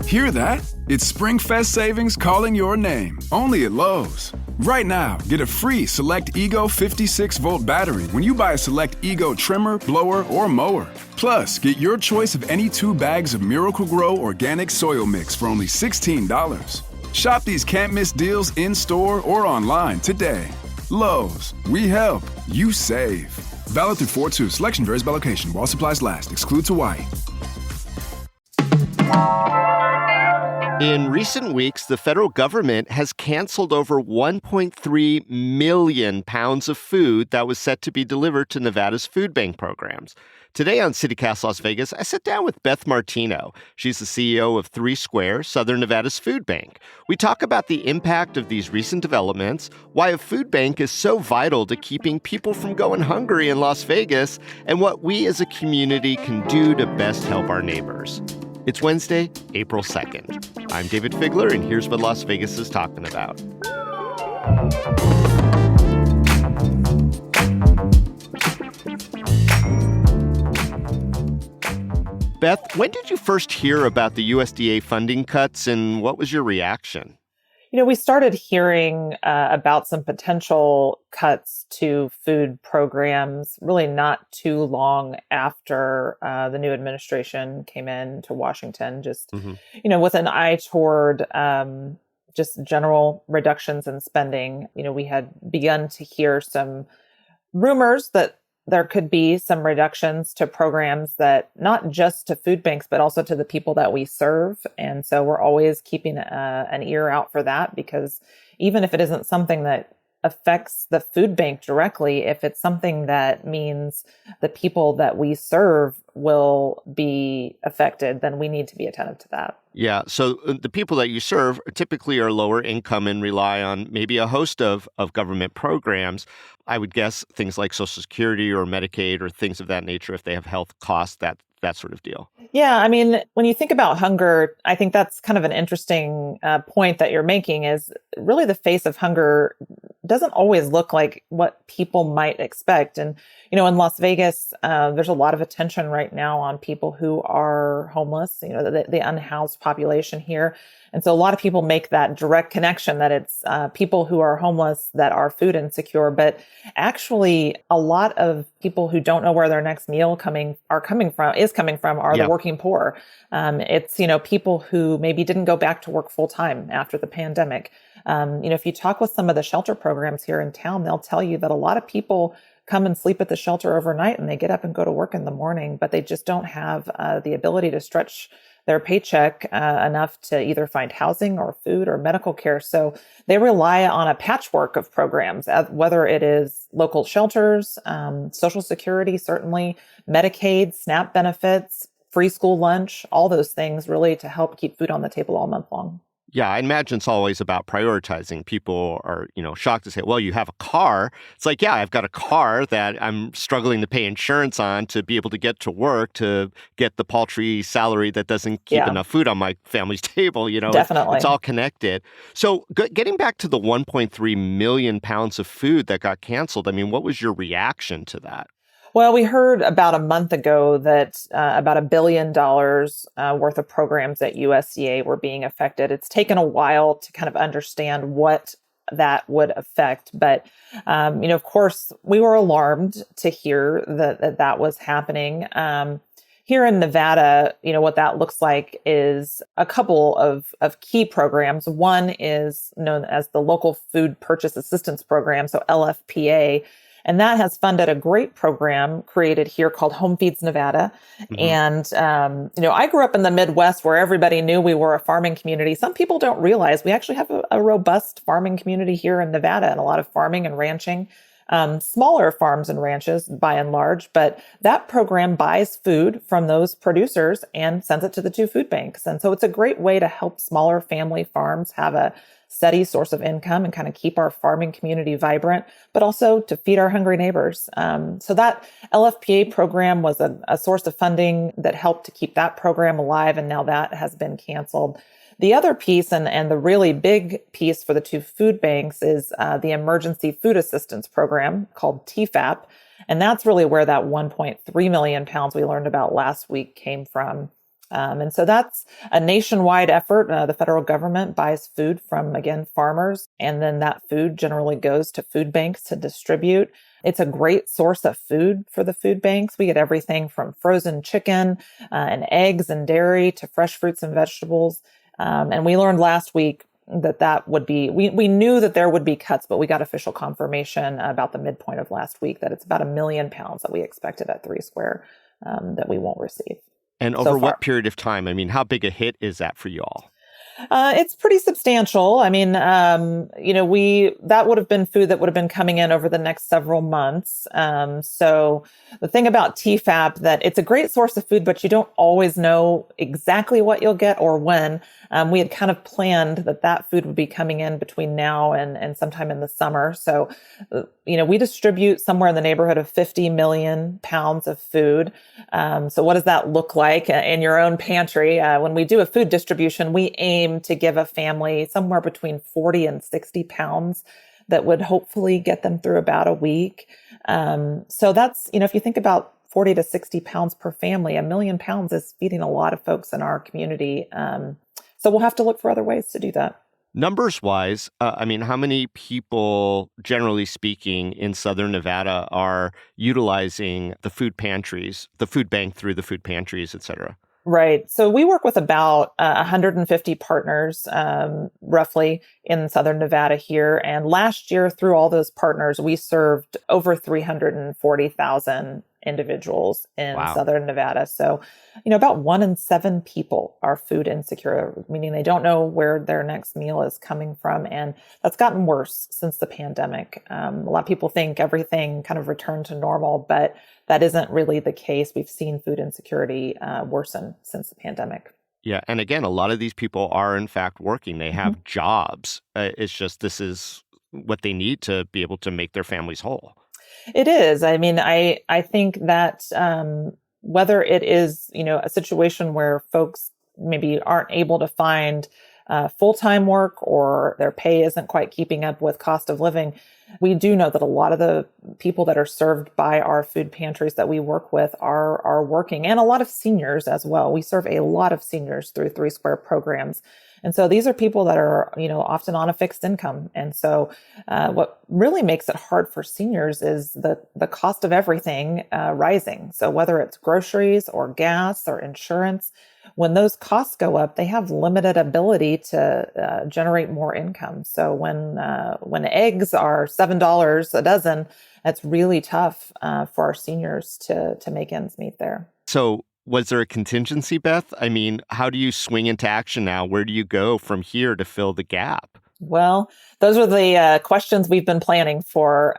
Hear that? It's SpringFest savings calling your name, only at Lowe's. Right now, get a free Select Ego 56-volt battery when you buy a Select Ego trimmer, blower, or mower. Plus, get your choice of any 2 bags of Miracle Grow organic soil mix for only $16. Shop these can't-miss deals in-store or online today. Lowe's, we help, you save. Valid through 4/2. Selection varies by location. While supplies last. Excludes Hawaii. In recent weeks, the federal government has canceled over 1.3 million pounds of food that was set to be delivered to Nevada's food bank programs. Today on CityCast Las Vegas, I sit down with Beth Martino. She's the CEO of 3 Square, Southern Nevada's food bank. We talk about the impact of these recent developments, why a food bank is so vital to keeping people from going hungry in Las Vegas, and what we as a community can do to best help our neighbors. It's Wednesday, April 2nd. I'm David Figler, and here's what Las Vegas is talking about. Beth, when did you first hear about the USDA funding cuts, and what was your reaction? We started hearing about some potential cuts to food programs really not too long after the new administration came into Washington, with an eye toward just general reductions in spending. We had begun to hear some rumors that there could be some reductions to programs that not just to food banks, but also to the people that we serve. And so we're always keeping an ear out for that, because even if it isn't something that affects the food bank directly, if it's something that means the people that we serve will be affected, then we need to be attentive to that. Yeah. So the people that you serve typically are lower income and rely on maybe a host of government programs. I would guess things like Social Security or Medicaid or things of that nature, if they have health costs, that sort of deal. Yeah. I mean, when you think about hunger, I think that's kind of an interesting point that you're making, is really the face of hunger doesn't always look like what people might expect. And, in Las Vegas, there's a lot of attention right now on people who are homeless, the unhoused population here. And so a lot of people make that direct connection that it's people who are homeless that are food insecure. But actually, a lot of people who don't know where their next meal coming from are the working poor. It's, people who maybe didn't go back to work full time after the pandemic. If you talk with some of the shelter programs here in town, they'll tell you that a lot of people come and sleep at the shelter overnight and they get up and go to work in the morning, but they just don't have the ability to stretch their paycheck enough to either find housing or food or medical care. So they rely on a patchwork of programs, whether it is local shelters, Social Security, certainly, Medicaid, SNAP benefits, free school lunch, all those things really to help keep food on the table all month long. Yeah, I imagine it's always about prioritizing. People are, shocked to say, well, you have a car. It's like, yeah, I've got a car that I'm struggling to pay insurance on to be able to get to work, to get the paltry salary that doesn't keep enough food on my family's table. Definitely. It's all connected. So getting back to the 1.3 million pounds of food that got canceled, I mean, what was your reaction to that? Well, we heard about a month ago that about $1 billion worth of programs at USDA were being affected. It's taken a while to kind of understand what that would affect. But, of course, we were alarmed to hear that was happening. Here in Nevada, what that looks like is a couple of key programs. One is known as the Local Food Purchase Assistance Program, so LFPA. And that has funded a great program created here called Home Feeds Nevada. Mm-hmm. And, I grew up in the Midwest where everybody knew we were a farming community. Some people don't realize we actually have a robust farming community here in Nevada, and a lot of farming and ranching, smaller farms and ranches by and large. But that program buys food from those producers and sends it to the 2 food banks. And so it's a great way to help smaller family farms have a steady source of income and kind of keep our farming community vibrant, but also to feed our hungry neighbors. So that LFPA program was a source of funding that helped to keep that program alive, and now that has been canceled. The other piece, and the really big piece for the 2 food banks, is the Emergency Food Assistance Program called TFAP. And that's really where that 1.3 million pounds we learned about last week came from. And so that's a nationwide effort. The federal government buys food from, again, farmers, and then that food generally goes to food banks to distribute. It's a great source of food for the food banks. We get everything from frozen chicken and eggs and dairy to fresh fruits and vegetables. And we learned last week that would be, we knew that there would be cuts, but we got official confirmation about the midpoint of last week that it's about 1 million pounds that we expected at 3 Square that we won't receive. And over what period of time? I mean, how big a hit is that for you all? It's pretty substantial. I mean, that would have been food that would have been coming in over the next several months. So the thing about TFAP, that it's a great source of food, but you don't always know exactly what you'll get or when. We had kind of planned that food would be coming in between now and sometime in the summer. So, we distribute somewhere in the neighborhood of 50 million pounds of food. So what does that look like in your own pantry? When we do a food distribution, we aim to give a family somewhere between 40 and 60 pounds that would hopefully get them through about a week. So that's, if you think about 40 to 60 pounds per family, 1 million pounds is feeding a lot of folks in our community. So we'll have to look for other ways to do that. Numbers wise, how many people, generally speaking, in Southern Nevada are utilizing the food pantries, the food bank through the food pantries, et cetera? Right. So we work with about 150 partners, roughly, in Southern Nevada here. And last year, through all those partners, we served over 340,000 individuals in Southern Nevada. So, about 1 in 7 people are food insecure, meaning they don't know where their next meal is coming from. And that's gotten worse since the pandemic. A lot of people think everything kind of returned to normal, but that isn't really the case. We've seen food insecurity worsen since the pandemic. Yeah. And again, a lot of these people are, in fact, working. They have jobs. It's just this is what they need to be able to make their families whole. It is. I mean, I think that whether it is, a situation where folks maybe aren't able to find full-time work or their pay isn't quite keeping up with cost of living, we do know that a lot of the people that are served by our food pantries that we work with are working, and a lot of seniors as well. We serve a lot of seniors through 3 Square programs. And so these are people that are, often on a fixed income. And so what really makes it hard for seniors is the cost of everything rising. So whether it's groceries or gas or insurance, when those costs go up, they have limited ability to generate more income. So when eggs are $7 a dozen, that's really tough for our seniors to make ends meet there. So was there a contingency, Beth? I mean, how do you swing into action now? Where do you go from here to fill the gap? Well, those are the questions we've been planning for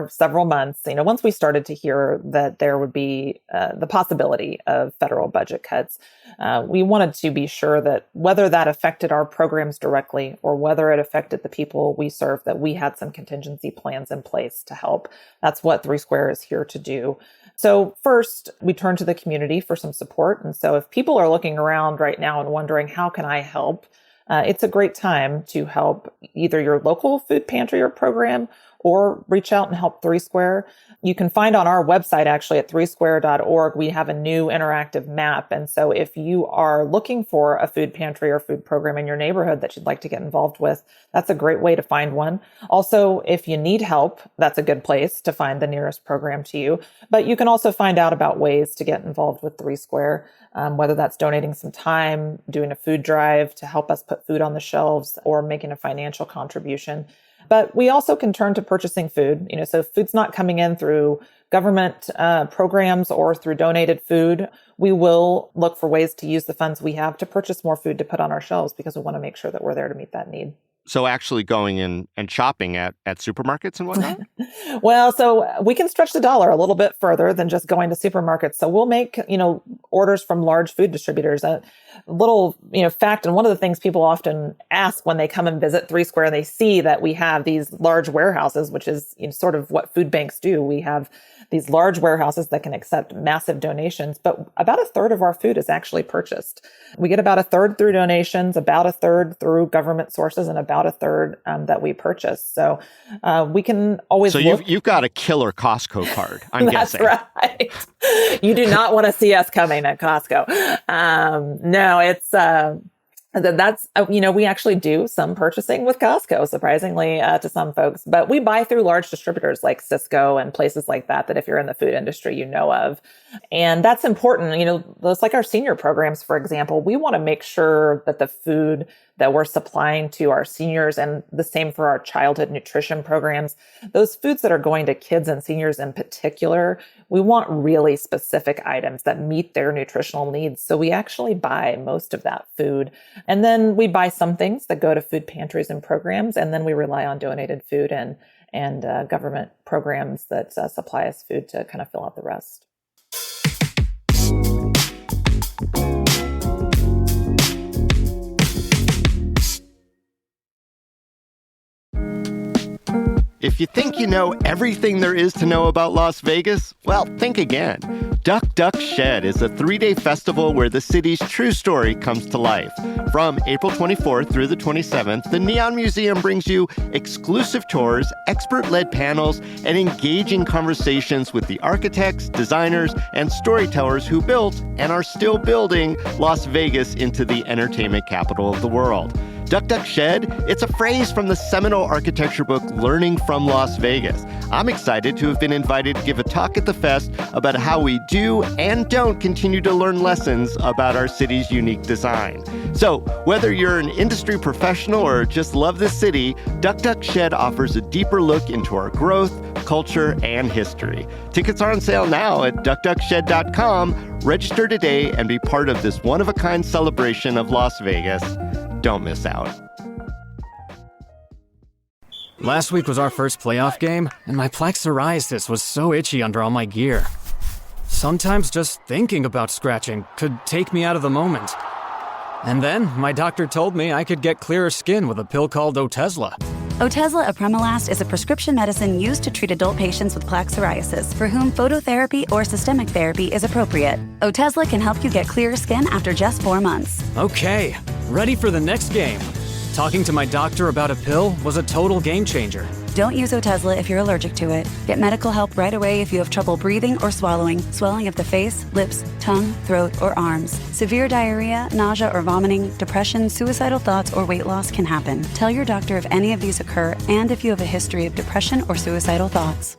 several months. Once we started to hear that there would be the possibility of federal budget cuts, we wanted to be sure that whether that affected our programs directly or whether it affected the people we serve, that we had some contingency plans in place to help. That's what 3 Square is here to do. So first, we turn to the community for some support. And so if people are looking around right now and wondering, how can I help? It's a great time to help either your local food pantry or program or reach out and help 3 Square. You can find on our website, actually, at 3square.org, we have a new interactive map. And so if you are looking for a food pantry or food program in your neighborhood that you'd like to get involved with, that's a great way to find one. Also, if you need help, that's a good place to find the nearest program to you. But you can also find out about ways to get involved with 3 Square, whether that's donating some time, doing a food drive to help us put food on the shelves, or making a financial contribution. But we also can turn to purchasing food. So if food's not coming in through government programs or through donated food, we will look for ways to use the funds we have to purchase more food to put on our shelves, because we want to make sure that we're there to meet that need. So actually going in and shopping at supermarkets and whatnot? Well, so we can stretch the dollar a little bit further than just going to supermarkets. So we'll make, orders from large food distributors. A little, fact, and one of the things people often ask when they come and visit 3 Square, they see that we have these large warehouses, which is sort of what food banks do. We have these large warehouses that can accept massive donations, but about a third of our food is actually purchased. We get about a third through donations, about a third through government sources, and about about a third that we purchase. So we can always So you've got a killer Costco card, I'm That's guessing. right. You do not want to see us coming at Costco. No, it's that's we actually do some purchasing with Costco, surprisingly to some folks, but we buy through large distributors like Cisco and places like that if you're in the food industry, you know of. And that's important. It's like our senior programs, for example. We want to make sure that the food that we're supplying to our seniors, and the same for our childhood nutrition programs, those foods that are going to kids and seniors in particular, we want really specific items that meet their nutritional needs. So we actually buy most of that food. And then we buy some things that go to food pantries and programs, and then we rely on donated food and government programs that supply us food to kind of fill out the rest. If you think you know everything there is to know about Las Vegas, well, think again. Duck Duck Shed is a 3-day festival where the city's true story comes to life. From April 24th through the 27th, the Neon Museum brings you exclusive tours, expert-led panels, and engaging conversations with the architects, designers, and storytellers who built and are still building Las Vegas into the entertainment capital of the world. Duck Duck Shed, it's a phrase from the seminal architecture book Learning from Las Vegas. I'm excited to have been invited to give a talk at the fest about how we do and don't continue to learn lessons about our city's unique design. So, whether you're an industry professional or just love the city, Duck Duck Shed offers a deeper look into our growth, culture, and history. Tickets are on sale now at duckduckshed.com. Register today and be part of this one-of-a-kind celebration of Las Vegas. Don't miss out. Last week was our first playoff game, and my plaque psoriasis was so itchy under all my gear. Sometimes just thinking about scratching could take me out of the moment. And then my doctor told me I could get clearer skin with a pill called Otezla. Otezla apremilast is a prescription medicine used to treat adult patients with plaque psoriasis for whom phototherapy or systemic therapy is appropriate. Otezla can help you get clearer skin after just 4 months. Okay, ready for the next game. Talking to my doctor about a pill was a total game changer. Don't use Otezla if you're allergic to it. Get medical help right away if you have trouble breathing or swallowing, swelling of the face, lips, tongue, throat, or arms. Severe diarrhea, nausea or vomiting, depression, suicidal thoughts, or weight loss can happen. Tell your doctor if any of these occur and if you have a history of depression or suicidal thoughts.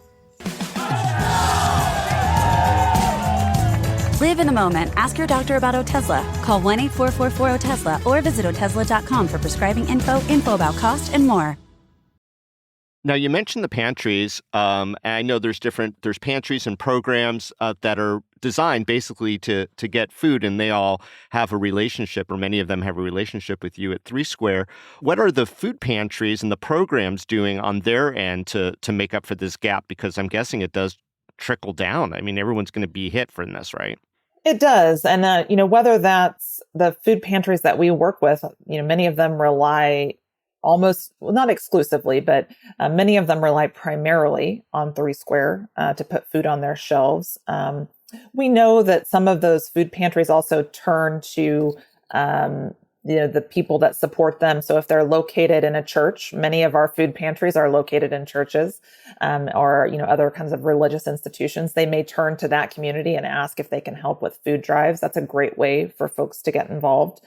Live in the moment. Ask your doctor about Otezla. Call 1-844-4-OTEZLA or visit Otezla.com for prescribing info about cost, and more. Now, you mentioned the pantries. And I know there's pantries and programs that are designed basically to get food, and they all have a relationship, or many of them have a relationship with you at 3 Square. What are the food pantries and the programs doing on their end to make up for this gap? Because I'm guessing it does trickle down. I mean, everyone's going to be hit from this, right? It does. And, whether that's the food pantries that we work with, many of them rely almost, well, not exclusively, but many of them rely primarily on 3 Square to put food on their shelves. We know that some of those food pantries also turn to the people that support them. So if they're located in a church, many of our food pantries are located in churches or other kinds of religious institutions. They may turn to that community and ask if they can help with food drives. That's a great way for folks to get involved.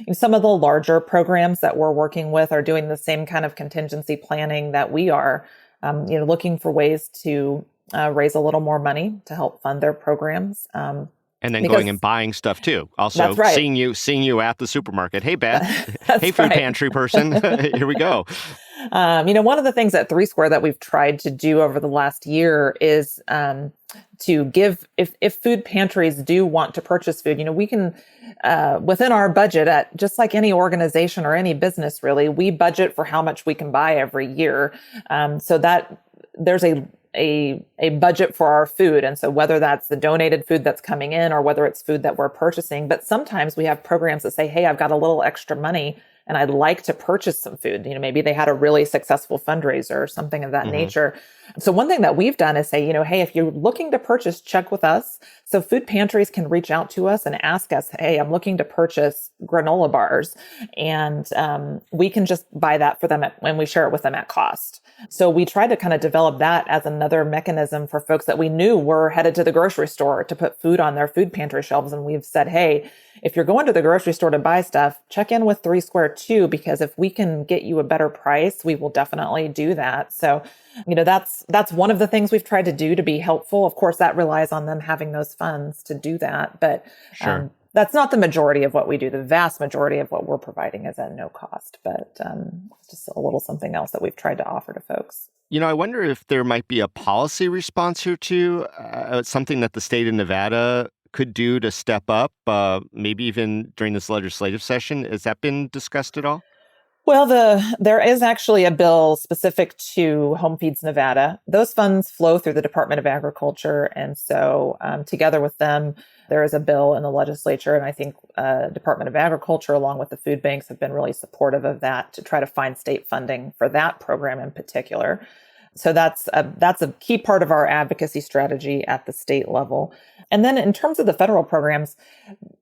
And some of the larger programs that we're working with are doing the same kind of contingency planning that we are, looking for ways to raise a little more money to help fund their programs. And then going and buying stuff too. Also, right. seeing you at the supermarket. Hey, Beth. Hey, food right. pantry person. Here we go. One of the things at 3 Square that we've tried to do over the last year is to give, if food pantries do want to purchase food, we can, within our budget, at just like any organization or any business, really, we budget for how much we can buy every year, so that there's a budget for our food. And so whether that's the donated food that's coming in or whether it's food that we're purchasing, but sometimes we have programs that say, hey, I've got a little extra money. and I'd like to purchase some food. Maybe they had a really successful fundraiser or something of that nature. So one thing that we've done is say, hey, if you're looking to purchase, check with us. So food pantries can reach out to us and ask us, hey, I'm looking to purchase granola bars. And we can just buy that for them when we share it with them at cost. So we tried to kind of develop that as another mechanism for folks that we knew were headed to the grocery store to put food on their food pantry shelves. And we've said, hey, if you're going to the grocery store to buy stuff, check in with 3 Square too, because if we can get you a better price, we will definitely do that. So, that's one of the things we've tried to do to be helpful. Of course, that relies on them having those funds to do that. But Sure. That's not the majority of what we do. The vast majority of what we're providing is at no cost, but just a little something else that we've tried to offer to folks. I wonder if there might be a policy response here too, something that the state of Nevada could do to step up, maybe even during this legislative session. Has that been discussed at all? Well, there is actually a bill specific to Home Feeds Nevada. Those funds flow through the Department of Agriculture. And so together with them, there is a bill in the legislature. And I think Department of Agriculture, along with the food banks, have been really supportive of that to try to find state funding for that program in particular. So that's a key part of our advocacy strategy at the state level. And then in terms of the federal programs,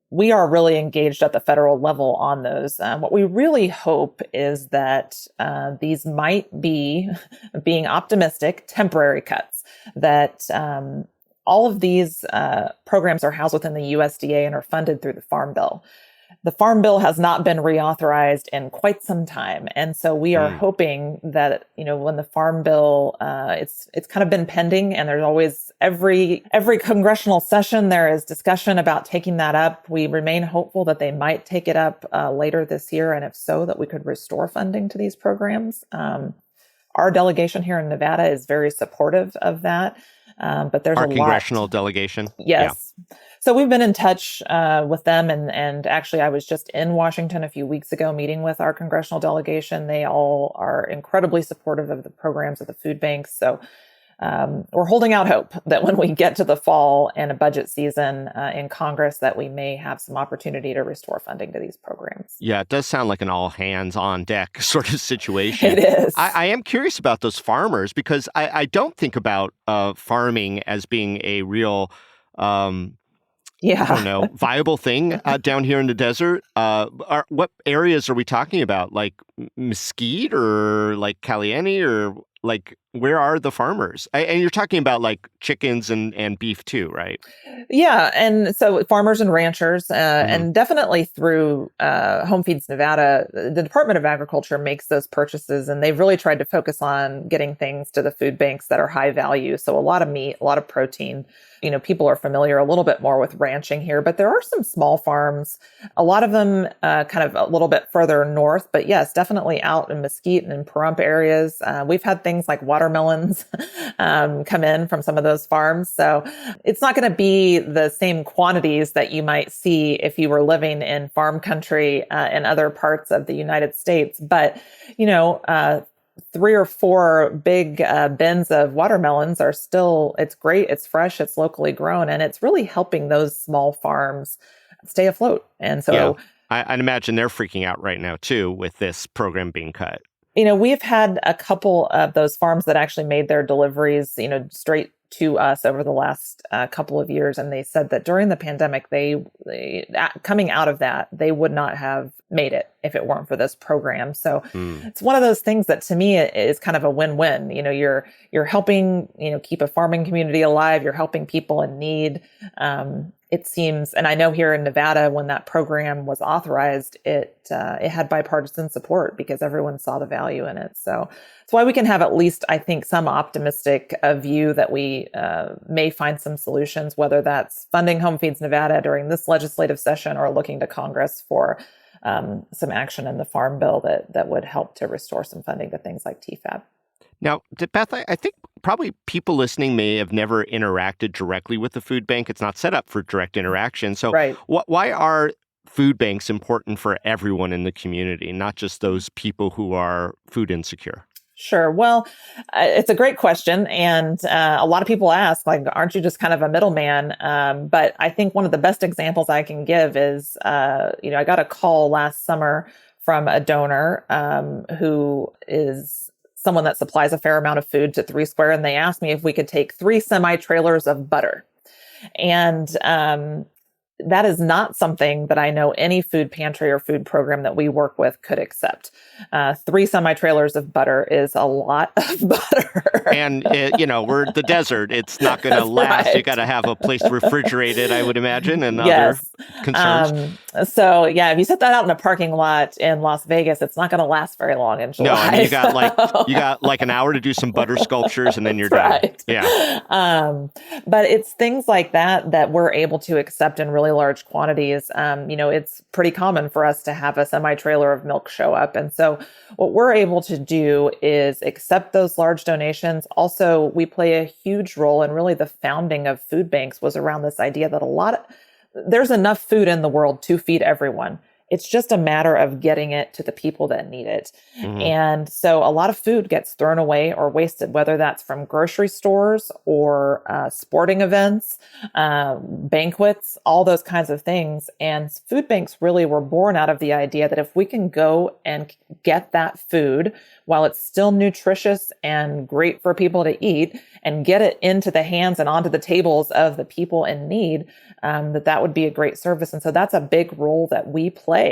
we are really engaged at the federal level on those. What we really hope is that these might be, being optimistic, temporary cuts, that all of these programs are housed within the USDA and are funded through the Farm Bill. The Farm Bill has not been reauthorized in quite some time. And so we are hoping that, when the Farm Bill, it's kind of been pending, and there's always every congressional session, there is discussion about taking that up. We remain hopeful that they might take it up later this year. And if so, that we could restore funding to these programs. Our delegation here in Nevada is very supportive of that. But there's Our a lot. congressional delegation. Yes. Yeah. So we've been in touch with them. And actually, I was just in Washington a few weeks ago meeting with our congressional delegation. They all are incredibly supportive of the programs of the food banks. So we're holding out hope that when we get to the fall and a budget season in Congress, that we may have some opportunity to restore funding to these programs. Yeah, it does sound like an all hands on deck sort of situation. It is. I am curious about those farmers, because I don't think about farming as being a real, viable thing down here in the desert. What areas are we talking about? Like Mesquite or like Caliente, or like where are the farmers? And you're talking about like chickens and beef too, right? Yeah. And so farmers and ranchers, and definitely through Home Feeds Nevada, the Department of Agriculture makes those purchases, and they've really tried to focus on getting things to the food banks that are high value. So a lot of meat, a lot of protein. People are familiar a little bit more with ranching here, but there are some small farms, a lot of them kind of a little bit further north. But yes, definitely out in Mesquite and in Pahrump areas. We've had things like watermelons come in from some of those farms. So it's not going to be the same quantities that you might see if you were living in farm country in other parts of the United States. But, 3 or 4 big bins of watermelons are still, it's great, it's fresh, it's locally grown, and it's really helping those small farms stay afloat. And so I'd imagine they're freaking out right now too with this program being cut. We've had a couple of those farms that actually made their deliveries, straight to us over the last couple of years. And they said that during the pandemic, they coming out of that, they would not have made it if it weren't for this program. So it's one of those things that to me is kind of a win-win. You're helping, keep a farming community alive. You're helping people in need. It seems, and I know here in Nevada, when that program was authorized, it had bipartisan support because everyone saw the value in it. So that's why we can have at least, I think, some optimistic view that we may find some solutions, whether that's funding Home Feeds Nevada during this legislative session or looking to Congress for some action in the Farm Bill that would help to restore some funding to things like TFAB. Now, Beth, I think probably people listening may have never interacted directly with the food bank. It's not set up for direct interaction. So right. Why are food banks important for everyone in the community, not just those people who are food insecure? Sure. Well, it's a great question. And a lot of people ask, like, aren't you just kind of a middleman? But I think one of the best examples I can give is, I got a call last summer from a donor who is someone that supplies a fair amount of food to Three Square, and they asked me if we could take 3 semi-trailers of butter. And that is not something that I know any food pantry or food program that we work with could accept. 3 semi-trailers of butter is a lot of butter. And, we're the desert. It's not going to last. Right. You got to have a place to refrigerate it, I would imagine, and other concerns. So, if you set that out in a parking lot in Las Vegas, it's not going to last very long in July. No, I mean, you got like an hour to do some butter sculptures, and then you're done. Right. Yeah. But it's things like that we're able to accept in really large quantities. It's pretty common for us to have a semi-trailer of milk show up. And so what we're able to do is accept those large donations. Also, we play a huge role in really the founding of food banks was around this idea that there's enough food in the world to feed everyone. It's just a matter of getting it to the people that need it. Mm-hmm. And so a lot of food gets thrown away or wasted, whether that's from grocery stores or sporting events, banquets, all those kinds of things. And food banks really were born out of the idea that if we can go and get that food while it's still nutritious and great for people to eat and get it into the hands and onto the tables of the people in need, that would be a great service. And so that's a big role that we play.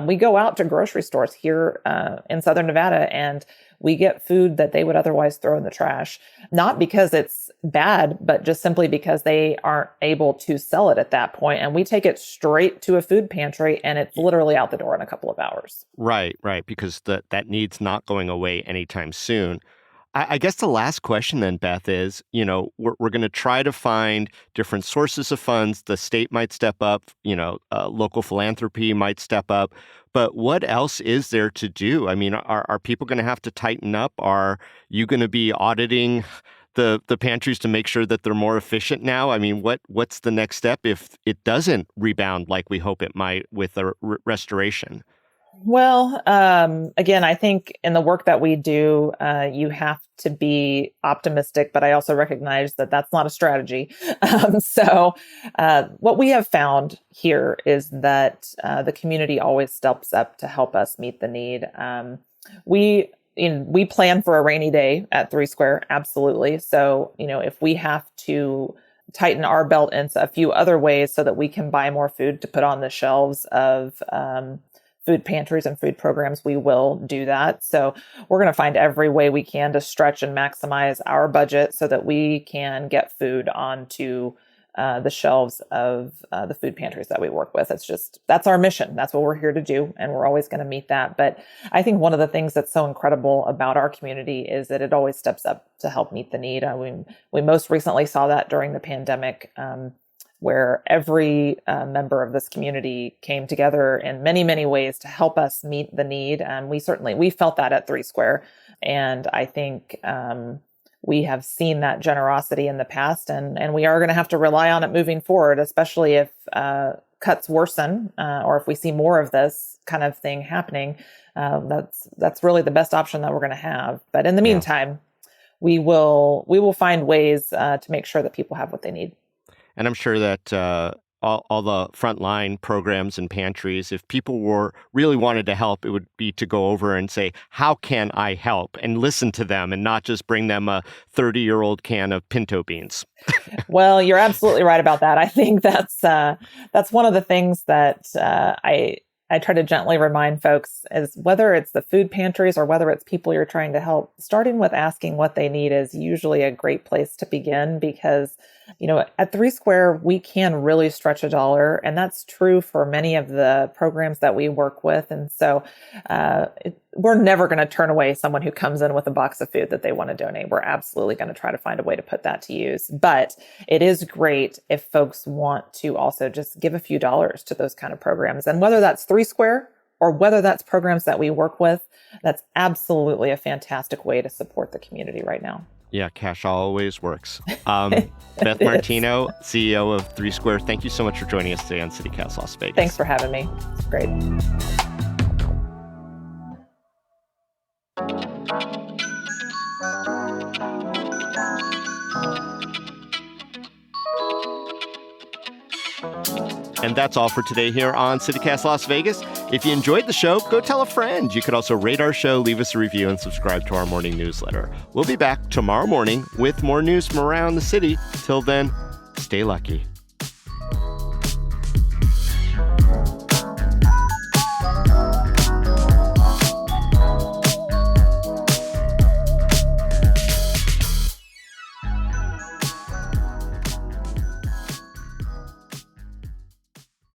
We go out to grocery stores here in Southern Nevada and we get food that they would otherwise throw in the trash, not because it's bad, but just simply because they aren't able to sell it at that point. And we take it straight to a food pantry and it's literally out the door in a couple of hours. Right, because that need's not going away anytime soon. I guess the last question then, Beth, is, we're going to try to find different sources of funds. The state might step up, local philanthropy might step up. But what else is there to do? I mean, are people going to have to tighten up? Are you going to be auditing the pantries to make sure that they're more efficient now? I mean, what's the next step if it doesn't rebound like we hope it might with a restoration? Well, again, I think in the work that we do, you have to be optimistic, but I also recognize that that's not a strategy. So what we have found here is that the community always steps up to help us meet the need. We plan for a rainy day at Three Square, absolutely. So, if we have to tighten our belt in a few other ways so that we can buy more food to put on the shelves of food pantries and food programs, we will do that. So we're going to find every way we can to stretch and maximize our budget so that we can get food onto the shelves of the food pantries that we work with. That's our mission. That's what we're here to do. And we're always going to meet that. But I think one of the things that's so incredible about our community is that it always steps up to help meet the need. We most recently saw that during the pandemic, where every member of this community came together in many, many ways to help us meet the need. And we felt that at Three Square. And I think we have seen that generosity in the past, and we are going to have to rely on it moving forward, especially if cuts worsen or if we see more of this kind of thing happening. That's really the best option that we're going to have. But in the meantime, we will find ways to make sure that people have what they need. And I'm sure that all the frontline programs and pantries, if people really wanted to help, it would be to go over and say, how can I help? And listen to them and not just bring them a 30-year-old can of pinto beans. Well, you're absolutely right about that. I think that's one of the things that I try to gently remind folks is whether it's the food pantries or whether it's people you're trying to help, starting with asking what they need is usually a great place to begin because, at Three Square, we can really stretch a dollar. And that's true for many of the programs that we work with. And so we're never going to turn away someone who comes in with a box of food that they want to donate. We're absolutely going to try to find a way to put that to use. But it is great if folks want to also just give a few dollars to those kind of programs. And whether that's Three Square or whether that's programs that we work with, that's absolutely a fantastic way to support the community right now. Yeah, cash always works. Beth Martino, CEO of Three Square, thank you so much for joining us today on CityCast Las Vegas. Thanks for having me. It's great. And And that's all for today here on CityCast Las Vegas. If you enjoyed the show, go tell a friend. You could also rate our show, leave us a review, and subscribe to our morning newsletter. We'll be back tomorrow morning with more news from around the city. Till then, stay lucky.